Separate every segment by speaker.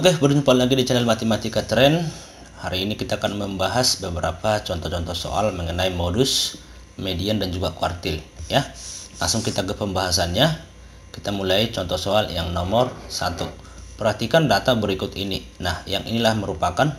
Speaker 1: Oke, berjumpa lagi di channel Matematika Trend. Hari ini kita akan membahas beberapa contoh-contoh soal mengenai modus, median, dan juga kuartil ya. Langsung kita ke pembahasannya. Kita mulai contoh soal yang nomor 1. Perhatikan data berikut ini. Nah, yang inilah merupakan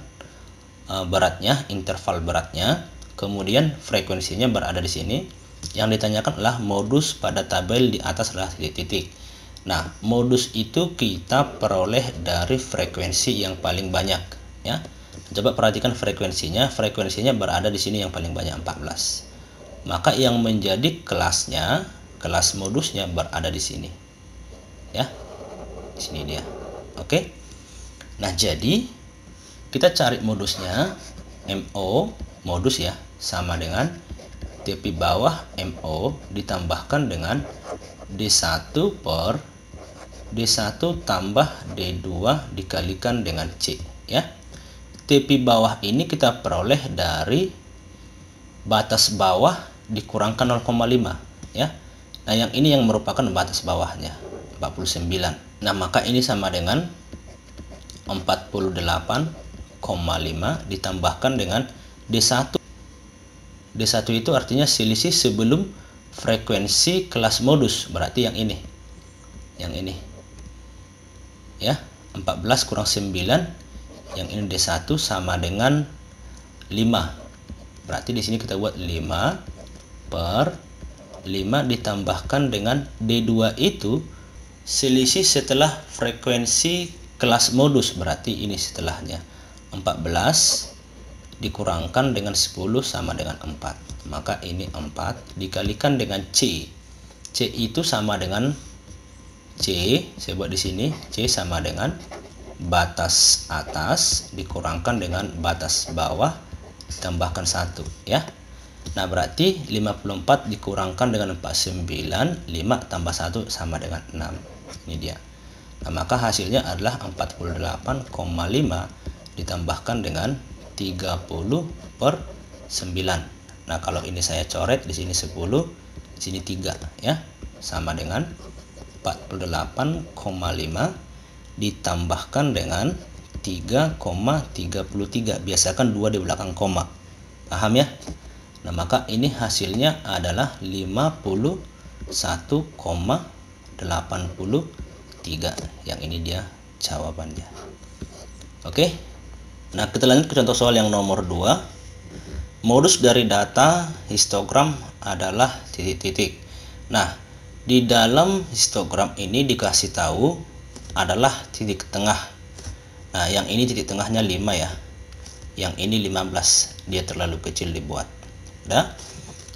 Speaker 1: beratnya, interval beratnya. Kemudian frekuensinya berada di sini. Yang ditanyakan adalah modus pada tabel di atas adalah titik-titik. Nah, modus itu kita peroleh dari frekuensi yang paling banyak ya. Coba perhatikan frekuensinya. Frekuensinya berada di sini yang paling banyak 14. Maka yang menjadi kelasnya, kelas modusnya berada di sini. Ya. Di sini dia. Oke. Nah, jadi kita cari modusnya. MO modus ya sama dengan TP bawah MO ditambahkan dengan D1 per D1 tambah D2 dikalikan dengan C ya. TP bawah ini kita peroleh dari batas bawah dikurangkan 0,5 ya. Nah, yang ini yang merupakan batas bawahnya 49. Nah, maka ini sama dengan 48,5 ditambahkan dengan D1. D1 itu artinya selisih sebelum frekuensi kelas modus, berarti yang ini. Yang ini. Ya, 14 kurang 9, yang ini D1 sama dengan 5. Berarti di sini kita buat 5 per 5 ditambahkan dengan D2 itu selisih setelah frekuensi kelas modus, berarti ini setelahnya. 14 dikurangkan dengan 10 sama dengan 4. Maka ini 4 dikalikan dengan C. C itu sama dengan C, saya buat di sini, C sama dengan batas atas dikurangkan dengan batas bawah tambahkan 1 ya. Nah, berarti 54 dikurangkan dengan 49, 5 tambah 1 sama dengan 6. Ini dia. Nah, maka hasilnya adalah 48,5 ditambahkan dengan 30 per 9. Nah, kalau ini saya coret di sini 10, di sini 3 ya. Sama dengan 48,5 ditambahkan dengan 3,33. Biasakan 2 di belakang koma. Paham ya? Nah, maka ini hasilnya adalah 51,83. Yang ini dia jawabannya. Oke. Nah, kita lanjut ke contoh soal yang nomor 2. Modus dari data histogram adalah titik-titik. Nah, di dalam histogram ini dikasih tahu adalah titik tengah. Nah, yang ini titik tengahnya 5 ya. Yang ini 15. Dia terlalu kecil dibuat. Udah?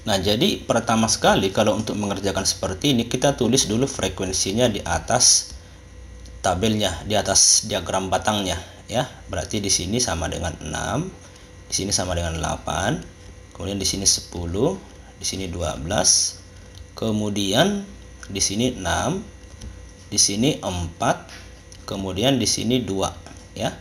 Speaker 1: Nah, jadi pertama sekali kalau untuk mengerjakan seperti ini, kita tulis dulu frekuensinya di atas tabelnya, di atas diagram batangnya ya. Berarti di sini sama dengan 6, di sini sama dengan 8, kemudian di sini 10, di sini 12, kemudian di sini 6, di sini 4, kemudian di sini 2 ya.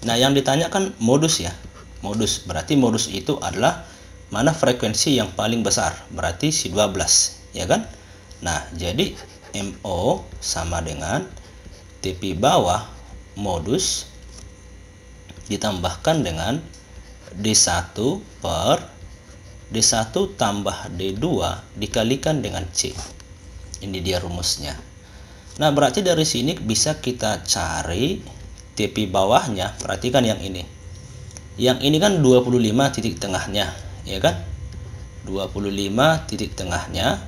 Speaker 1: Nah, yang ditanyakan modus ya. Modus berarti modus itu adalah mana frekuensi yang paling besar, berarti si 12 ya kan. Nah, jadi MO sama dengan TP bawah modus ditambahkan dengan D1 per D1 tambah D2 dikalikan dengan C. Ini dia rumusnya. Nah, berarti dari sini bisa kita cari TP bawahnya. Perhatikan yang ini. Yang ini kan 25 titik tengahnya, ya kan? 25 titik tengahnya.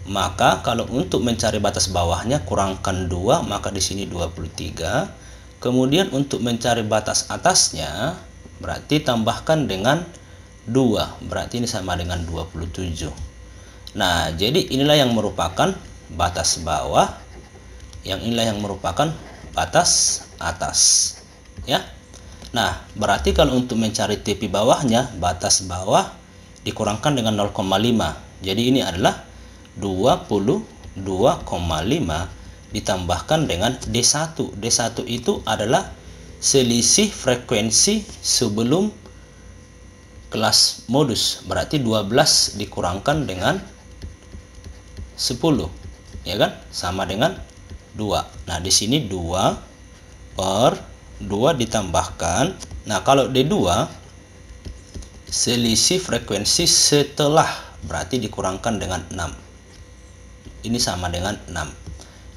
Speaker 1: Maka kalau untuk mencari batas bawahnya kurangkan 2, maka di sini 23. Kemudian untuk mencari batas atasnya berarti tambahkan dengan 2. Berarti ini sama dengan 27. Nah, jadi inilah yang merupakan batas bawah, yang inilah yang merupakan batas atas ya. Nah, berarti kalau untuk mencari TP bawahnya, batas bawah dikurangkan dengan 0,5. Jadi ini adalah 22,5 ditambahkan dengan D1. D1 itu adalah selisih frekuensi sebelum kelas modus. Berarti 12 dikurangkan dengan 10 ya kan, sama dengan 2. Nah, di sini 2 per 2 ditambahkan. Nah, kalau D2 selisih frekuensi setelah, berarti dikurangkan dengan 6. Ini sama dengan 6.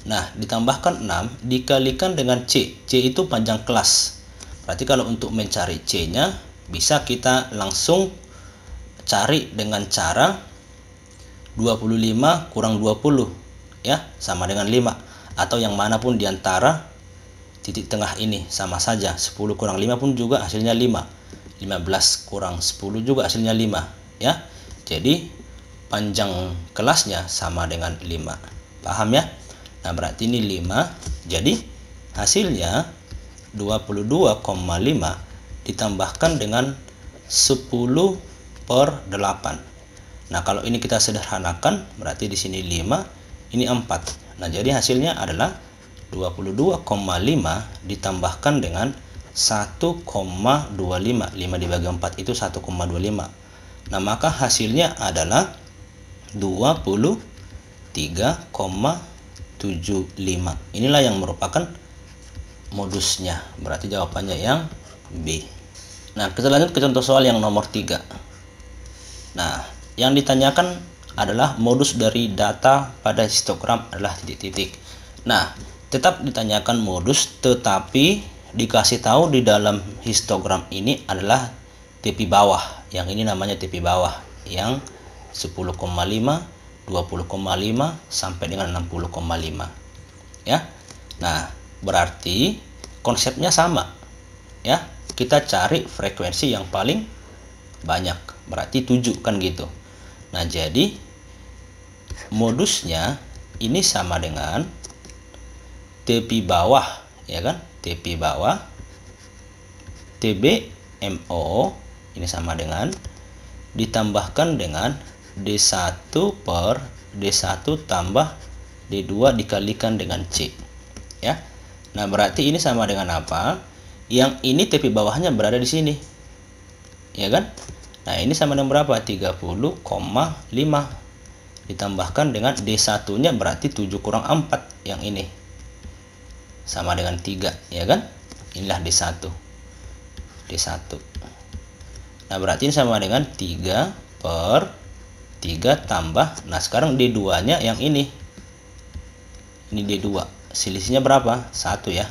Speaker 1: Nah, ditambahkan 6 dikalikan dengan C. C itu panjang kelas. Berarti kalau untuk mencari C-nya bisa kita langsung cari dengan cara 25 kurang 20 ya, sama dengan 5, atau yang manapun di antara titik tengah ini sama saja. 10 kurang 5 pun juga hasilnya 5. 15 kurang 10 juga hasilnya 5 ya. Jadi panjang kelasnya sama dengan 5. Paham ya? Nah, berarti ini 5. Jadi hasilnya 22,5 ditambahkan dengan 10 per 8. Nah, kalau ini kita sederhanakan berarti di sini 5, ini 4. Nah, jadi hasilnya adalah 22,5 ditambahkan dengan 1,25. 5 dibagi 4 itu 1,25. Nah, maka hasilnya adalah 23,75. Inilah yang merupakan modusnya. Berarti jawabannya yang B. Nah, kita lanjut ke contoh soal yang nomor 3. Nah, yang ditanyakan adalah modus dari data pada histogram adalah titik-titik. Nah, tetap ditanyakan modus, tetapi dikasih tahu di dalam histogram ini adalah tepi bawah. Yang ini namanya tepi bawah, yang 10,5, 20,5 sampai dengan 60,5. Ya. Nah, berarti konsepnya sama. Ya. Kita cari frekuensi yang paling banyak. Berarti 7 kan gitu. Nah, jadi modusnya ini sama dengan tepi bawah, ya kan? Tepi bawah TBMO ini sama dengan ditambahkan dengan D1 per D1 tambah D2 dikalikan dengan C. Ya. Nah, berarti ini sama dengan apa? Yang ini tepi bawahnya berada di sini. Ya kan? Nah, ini sama dengan berapa? 30,5 ditambahkan dengan D1-nya berarti 7 kurang 4 yang ini. Sama dengan 3, ya kan? Inilah D1. D1. Nah, berarti ini sama dengan 3 per 3 tambah, nah sekarang D2-nya yang ini. Ini D2. Selisihnya berapa? 1 ya.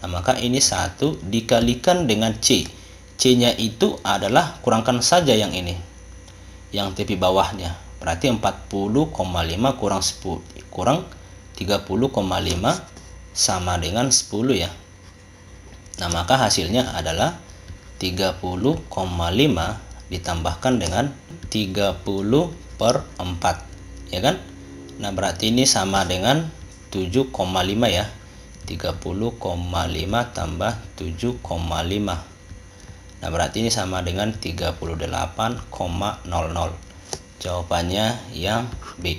Speaker 1: Nah, maka ini 1 dikalikan dengan C. C-nya itu adalah kurangkan saja yang ini. Yang tepi bawahnya. Berarti 40,5 kurang 10 kurang 30,5 sama dengan 10 ya. Nah, maka hasilnya adalah 30,5 ditambahkan dengan 30 per 4, ya kan? Nah, berarti ini sama dengan 7,5 ya. 30,5 tambah 7,5. Nah, berarti ini sama dengan 38,00. Jawabannya yang B.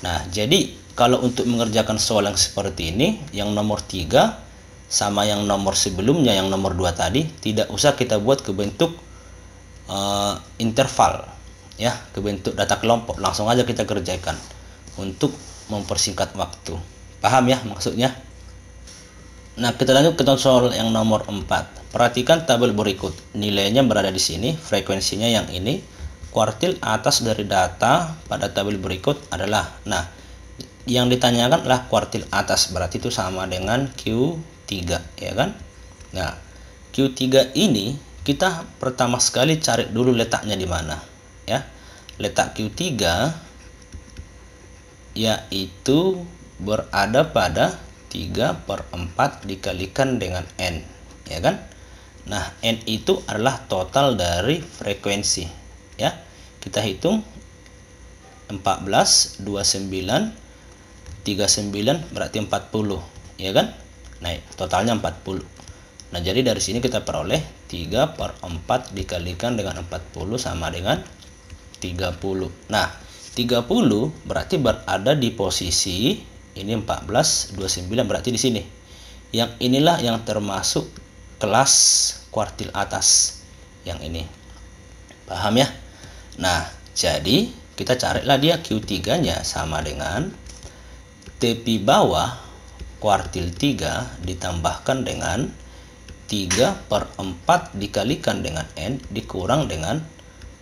Speaker 1: Nah, jadi kalau untuk mengerjakan soal yang seperti ini, yang nomor 3 sama yang nomor sebelumnya, yang nomor 2 tadi, tidak usah kita buat ke bentuk interval ya, ke bentuk data kelompok, langsung aja kita kerjakan untuk mempersingkat waktu. Paham ya maksudnya? Nah, kita lanjut ke soal yang nomor 4. Perhatikan tabel berikut. Nilainya berada di sini, frekuensinya yang ini. Kuartil atas dari data pada tabel berikut adalah, nah, yang ditanyakan adalah kuartil atas, berarti itu sama dengan Q3, ya kan? Nah, Q3 ini kita pertama sekali cari dulu letaknya di mana, ya. Letak Q3 yaitu berada pada 3 per 4 dikalikan dengan N, ya kan? Nah, N itu adalah total dari frekuensi, ya. Kita hitung 14, 29, 39 berarti 40, ya kan? Nah, totalnya 40. Nah, jadi dari sini kita peroleh 3 per 4 dikalikan dengan 40 sama dengan 30. Nah, 30 berarti berada di posisi ini 14, 29 berarti di sini. Yang inilah yang termasuk kelas kuartil atas. Yang ini. Paham ya? Nah, jadi kita carilah dia Q3-nya sama dengan tepi bawah kuartil 3 ditambahkan dengan 3/4 dikalikan dengan N dikurang dengan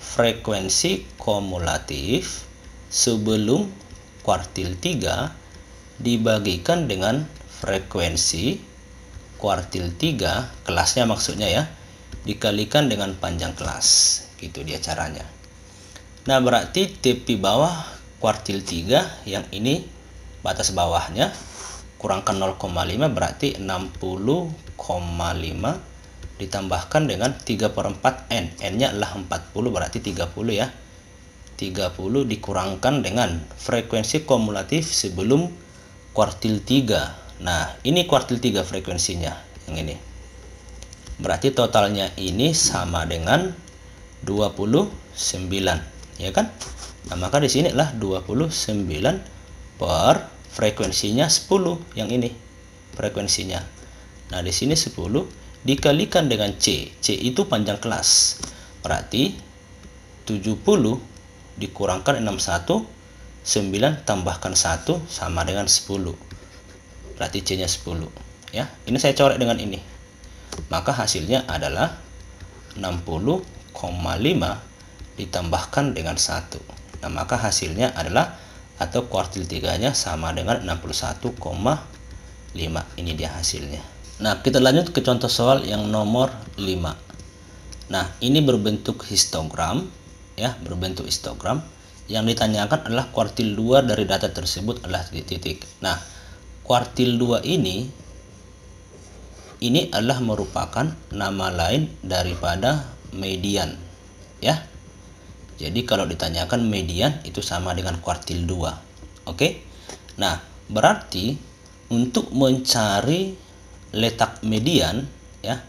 Speaker 1: frekuensi kumulatif sebelum kuartil 3 dibagikan dengan frekuensi kuartil 3 kelasnya maksudnya ya, dikalikan dengan panjang kelas. Gitu dia caranya. Nah, berarti tepi bawah kuartil 3 yang ini batas bawahnya kurangkan 0,5 berarti 60,5 ditambahkan dengan 3/4 N. N-nya adalah 40 berarti 30 ya. 30 dikurangkan dengan frekuensi kumulatif sebelum kuartil 3. Nah, ini kuartil 3 frekuensinya yang ini. Berarti totalnya ini sama dengan 29, ya kan? Nah, maka di sini adalah 29 per frekuensinya 10 yang ini frekuensinya. Nah, di sini 10 dikalikan dengan C. C itu panjang kelas. Berarti 70 dikurangkan 61, 9 tambahkan 1 sama dengan 10. Berarti C-nya 10 ya. Ini saya coret dengan ini. Maka hasilnya adalah 60,5 ditambahkan dengan 1. Nah, maka hasilnya adalah atau kuartil 3-nya sama dengan 61,5. Ini dia hasilnya. Nah, kita lanjut ke contoh soal yang nomor 5. Nah, ini berbentuk histogram ya, berbentuk histogram. Yang ditanyakan adalah kuartil 2 dari data tersebut adalah titik. Nah, kuartil 2 ini adalah merupakan nama lain daripada median ya. Jadi kalau ditanyakan median itu sama dengan kuartil 2. Oke. Nah, berarti untuk mencari letak median ya,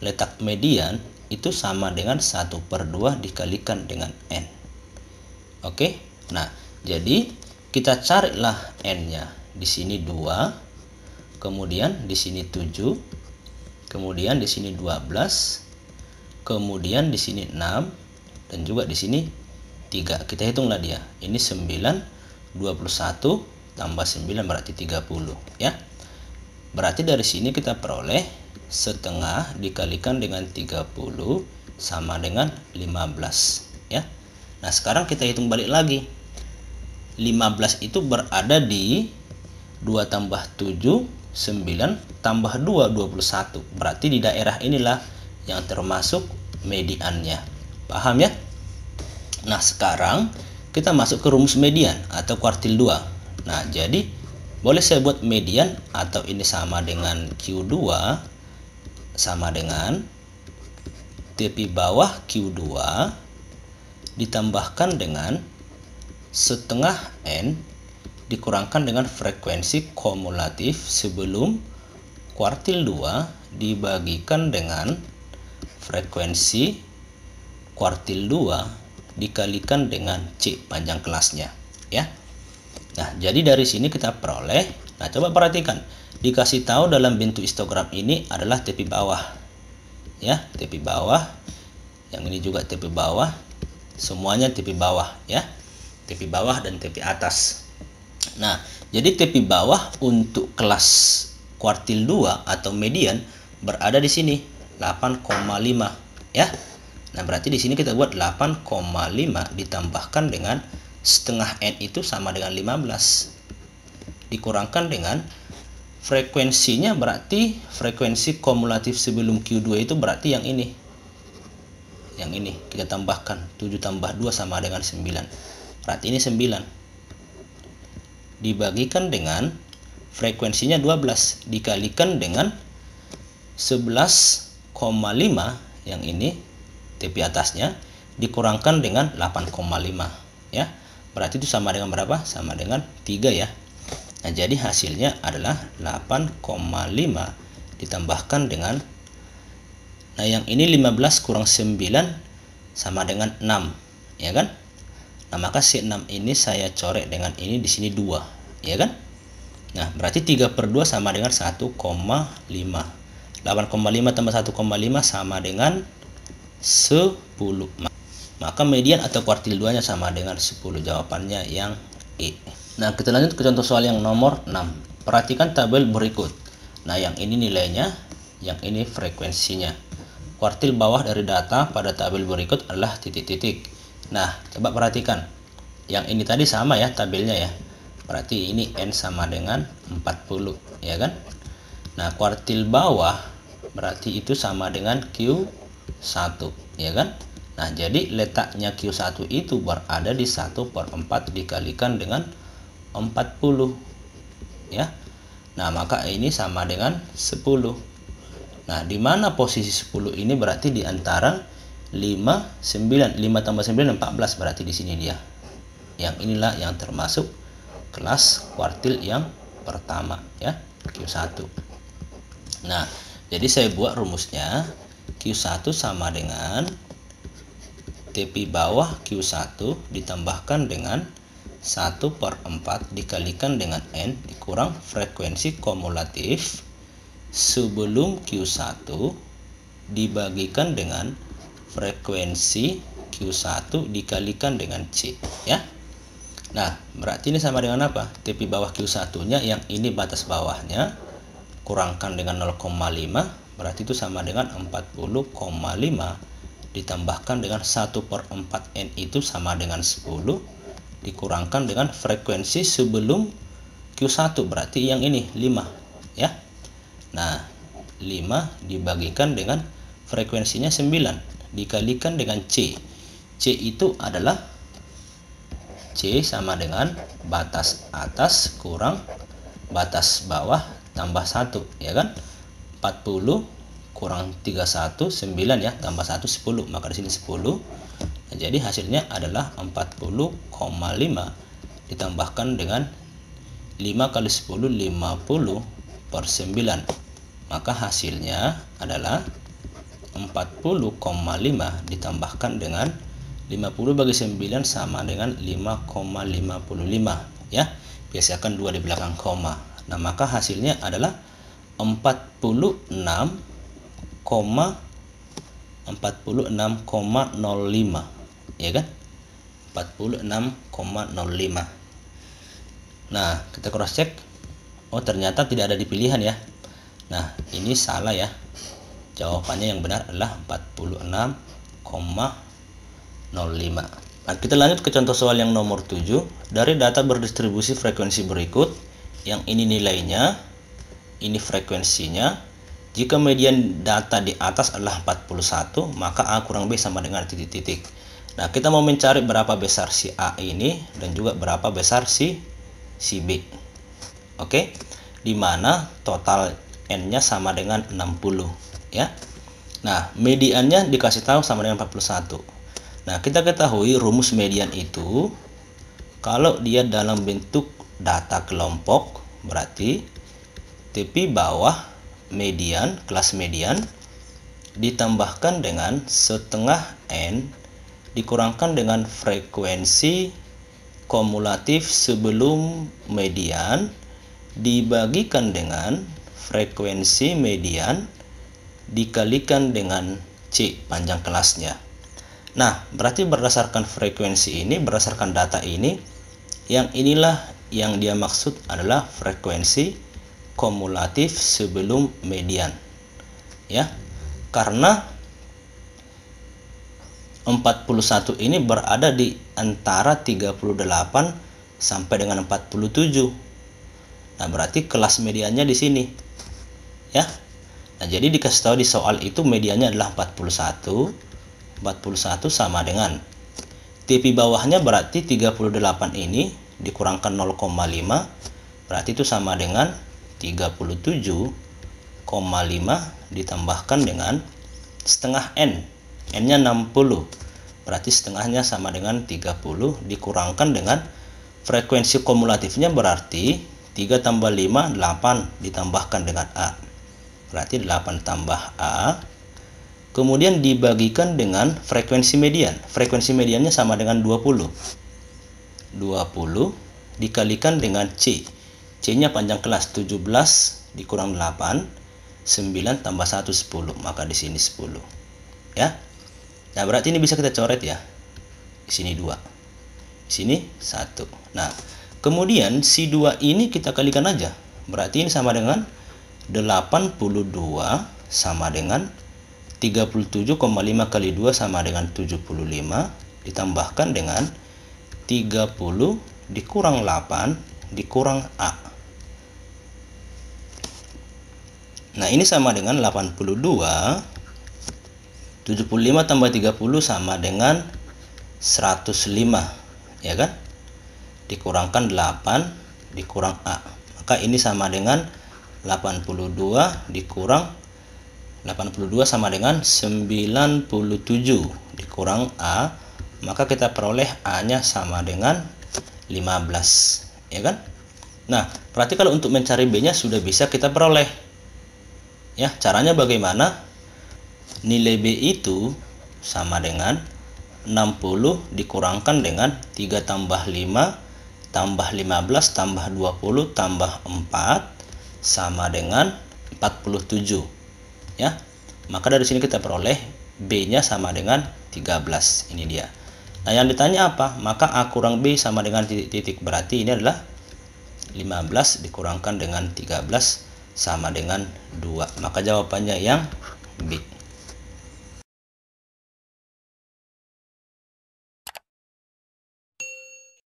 Speaker 1: letak median itu sama dengan 1/2 dikalikan dengan N. Oke. Nah, jadi kita carilah N-nya. Di sini 2, kemudian di sini 7, kemudian di sini 12, kemudian di sini 6, dan juga di sini 3. Kita hitunglah dia. Ini 9, 21 tambah 9 berarti 30 ya. Berarti dari sini kita peroleh setengah dikalikan dengan 30 sama dengan 15 ya. Nah, sekarang kita hitung balik lagi. 15 itu berada di 2 tambah 7, 9 tambah 2, 21. Berarti di daerah inilah yang termasuk mediannya. Paham ya? Nah, sekarang kita masuk ke rumus median atau kuartil 2. Nah, jadi boleh saya buat median atau ini sama dengan Q2 sama dengan tepi bawah Q2 ditambahkan dengan setengah N dikurangkan dengan frekuensi kumulatif sebelum kuartil 2 dibagikan dengan frekuensi kuartil 2 dikalikan dengan C panjang kelasnya ya. Nah, jadi dari sini kita peroleh. Nah, coba perhatikan, dikasih tahu dalam bentuk histogram ini adalah tepi bawah ya, tepi bawah. Yang ini juga tepi bawah, semuanya tepi bawah ya, tepi bawah dan tepi atas. Nah, jadi tepi bawah untuk kelas kuartil 2 atau median berada di sini 8,5 ya. Nah, berarti di sini kita buat 8,5 ditambahkan dengan setengah N itu sama dengan 15 dikurangkan dengan frekuensinya, berarti frekuensi kumulatif sebelum Q2 itu berarti yang ini. Yang ini kita tambahkan 7 tambah 2 sama dengan 9. Berarti ini 9 dibagikan dengan frekuensinya 12 dikalikan dengan 11,5 yang ini tepi atasnya dikurangkan dengan 8,5 ya. Berarti itu sama dengan berapa? Sama dengan 3 ya. Nah, jadi hasilnya adalah 8,5 ditambahkan dengan, nah yang ini 15 kurang 9 sama dengan 6 ya kan. Nah, maka C6 ini saya coret dengan ini di sini 2 ya kan. Nah, berarti 3/2 sama dengan 1,5. 8,5 tambah 1,5 sama dengan 10. Maka median atau kuartil 2 nya sama dengan 10. Jawabannya yang E. Nah, kita lanjut ke contoh soal yang nomor 6. Perhatikan tabel berikut. Nah, yang ini nilainya yang ini frekuensinya. Kuartil bawah dari data pada tabel berikut adalah titik-titik. Nah, coba perhatikan. Yang ini tadi sama ya tabelnya ya. Berarti ini N sama dengan 40, ya kan? Nah, kuartil bawah berarti itu sama dengan Q1, ya kan? Nah, jadi letaknya Q1 itu berada di 1/4 dikalikan dengan 40, ya. Nah, maka ini sama dengan 10. Nah, di mana posisi 10 ini berarti di antara 5, 9, 5 tambah 9, 14, berarti di sini dia. Yang inilah yang termasuk kelas kuartil yang pertama, ya, Q1. Nah, jadi saya buat rumusnya. Q1 sama dengan TP bawah Q1 ditambahkan dengan 1/4 dikalikan dengan N dikurang frekuensi kumulatif sebelum Q1 dibagikan dengan frekuensi Q1 dikalikan dengan C, ya. Nah, berarti ini sama dengan apa? TP bawah Q1-nya yang ini batas bawahnya kurangkan dengan 0,5, berarti itu sama dengan 40,5 ditambahkan dengan 1/4 N itu sama dengan 10 dikurangkan dengan frekuensi sebelum Q1, berarti yang ini 5, ya. Nah, 5 dibagikan dengan frekuensinya 9 dikalikan dengan C. C itu adalah C sama dengan batas atas kurang batas bawah tambah 1, ya kan? 40 kurang 31, 9 ya, tambah 1, 10. Maka di sini 10. Nah, jadi hasilnya adalah 40,5 ditambahkan dengan 5 kali 10, 50/9. Maka hasilnya adalah 40,5 ditambahkan dengan 50 bagi 9 sama dengan 5,55, ya. Biasakan 2 di belakang koma. Nah, maka hasilnya adalah 46,05, ya kan? 46,05. Nah, kita cross check. Oh, ternyata tidak ada di pilihan ya. Nah, ini salah ya. Jawabannya yang benar adalah 46,05. Nah, kita lanjut ke contoh soal yang nomor 7. Dari data berdistribusi frekuensi berikut, yang ini nilainya, ini frekuensinya. Jika median data di atas adalah 41, maka A kurang B sama dengan titik-titik. Nah, kita mau mencari berapa besar si A ini dan juga berapa besar si B. Oke. Di mana total N-nya sama dengan 60, ya. Nah, mediannya dikasih tahu sama dengan 41. Nah, kita ketahui rumus median itu kalau dia dalam bentuk data kelompok, berarti TP bawah median, kelas median ditambahkan dengan setengah N dikurangkan dengan frekuensi kumulatif sebelum median dibagikan dengan frekuensi median dikalikan dengan C, panjang kelasnya. Nah, berarti berdasarkan frekuensi ini, berdasarkan data ini, yang inilah yang dia maksud adalah frekuensi kumulatif sebelum median, ya. Karena 41 ini berada di antara 38 sampai dengan 47. Nah, berarti kelas mediannya di sini, ya. Nah, jadi dikasih tahu di soal itu mediannya adalah 41. 41 sama dengan TP bawahnya berarti 38 ini dikurangkan 0,5, berarti itu sama dengan 37,5 ditambahkan dengan setengah N. N-nya 60, berarti setengahnya sama dengan 30 dikurangkan dengan frekuensi kumulatifnya berarti 3 tambah 5, 8 ditambahkan dengan A. Berarti 8 tambah A. Kemudian dibagikan dengan frekuensi median. Frekuensi mediannya sama dengan 20. 20 dikalikan dengan C. C-nya panjang kelas 17 dikurang 8, 9 tambah 1, 10. Maka di sini 10. Ya. Nah, berarti ini bisa kita coret ya. Di sini 2. Di sini 1. Nah, kemudian si 2 ini kita kalikan aja. Berarti ini sama dengan 82 sama dengan 37,5 kali 2 sama dengan 75 ditambahkan dengan 30 dikurang 8 dikurang A. Nah, ini sama dengan 82. 75 tambah 30 sama dengan 105, ya kan? Dikurangkan 8 dikurang A. Maka ini sama dengan 82 dikurang 82 sama dengan 97 dikurang A. Maka kita peroleh A-nya sama dengan 15, ya kan? Nah, berarti kalau untuk mencari B-nya sudah bisa kita peroleh. Ya, caranya bagaimana? Nilai B itu sama dengan 60 dikurangkan dengan 3 tambah 5 tambah 15 tambah 20 tambah 4 sama dengan 47, ya. Maka dari sini kita peroleh B-nya sama dengan 13. Ini dia. Nah, yang ditanya apa? Maka A kurang B sama dengan titik-titik. Berarti ini adalah 15 dikurangkan dengan 13 sama dengan 2. Maka jawabannya yang B.